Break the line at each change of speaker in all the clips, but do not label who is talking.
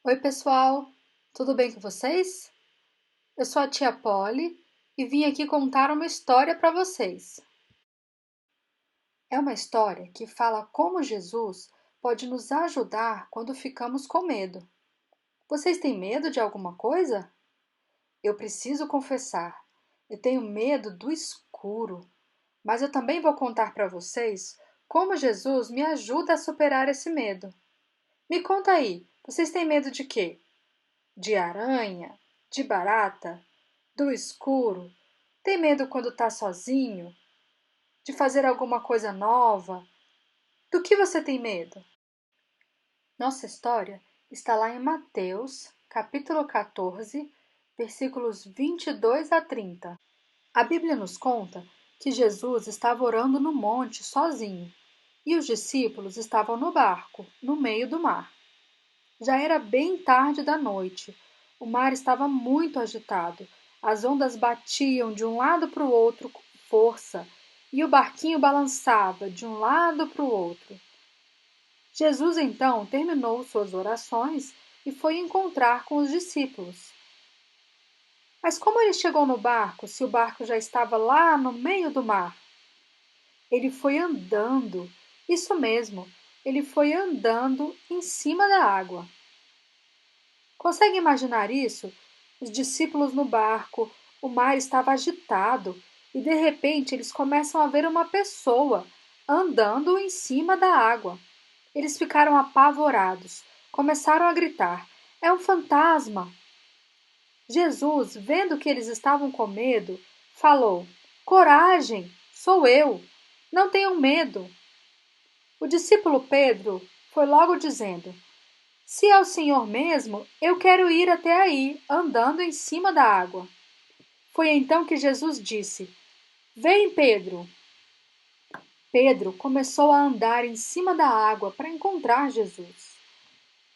Oi, pessoal! Tudo bem com vocês? Eu sou a tia Polly e vim aqui contar uma história para vocês. É uma história que fala como Jesus pode nos ajudar quando ficamos com medo. Vocês têm medo de alguma coisa? Eu preciso confessar, eu tenho medo do escuro, mas eu também vou contar para vocês como Jesus me ajuda a superar esse medo. Me conta aí, vocês têm medo de quê? De aranha? De barata? Do escuro? Tem medo quando está sozinho? De fazer alguma coisa nova? Do que você tem medo? Nossa história está lá em Mateus, capítulo 14, versículos 22 a 30. A Bíblia nos conta que Jesus estava orando no monte sozinho e os discípulos estavam no barco, no meio do mar. Já era bem tarde da noite. O mar estava muito agitado. As ondas batiam de um lado para o outro com força e o barquinho balançava de um lado para o outro. Jesus então terminou suas orações e foi encontrar com os discípulos. Mas como ele chegou no barco se o barco já estava lá no meio do mar? Ele foi andando. Isso mesmo, ele foi andando em cima da água. Consegue imaginar isso? Os discípulos no barco, o mar estava agitado e de repente eles começam a ver uma pessoa andando em cima da água. Eles ficaram apavorados, começaram a gritar: É um fantasma! Jesus, vendo que eles estavam com medo, falou: Coragem, sou eu, não tenham medo. O discípulo Pedro foi logo dizendo: Se é o Senhor mesmo, eu quero ir até aí, andando em cima da água. Foi então que Jesus disse: Vem, Pedro. Pedro começou a andar em cima da água para encontrar Jesus.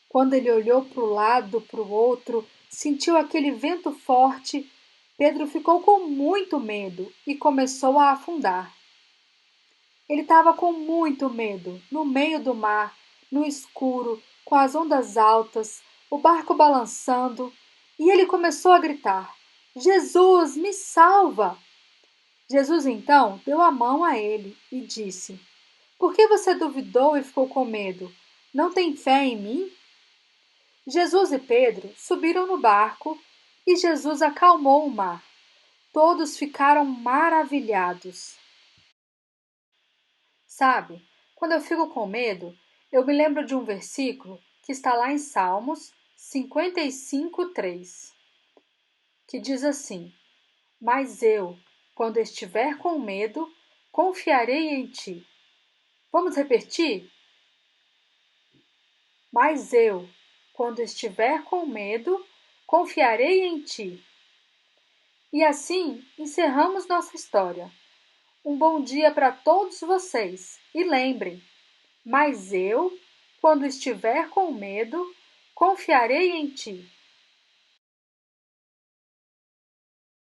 Quando ele olhou para o lado, para o outro, sentiu aquele vento forte, Pedro ficou com muito medo e começou a afundar. Ele estava com muito medo, no meio do mar, no escuro, com as ondas altas, o barco balançando, e ele começou a gritar: Jesus, me salva! Jesus então deu a mão a ele e disse: Por que você duvidou e ficou com medo? Não tem fé em mim? Jesus e Pedro subiram no barco e Jesus acalmou o mar. Todos ficaram maravilhados. Sabe, quando eu fico com medo, eu me lembro de um versículo que está lá em Salmos 55:3, que diz assim: Mas eu, quando estiver com medo, confiarei em ti. Vamos repetir? Mas eu, quando estiver com medo, confiarei em ti. E assim encerramos nossa história. Um bom dia para todos vocês e lembrem, mas eu, quando estiver com medo, confiarei em ti.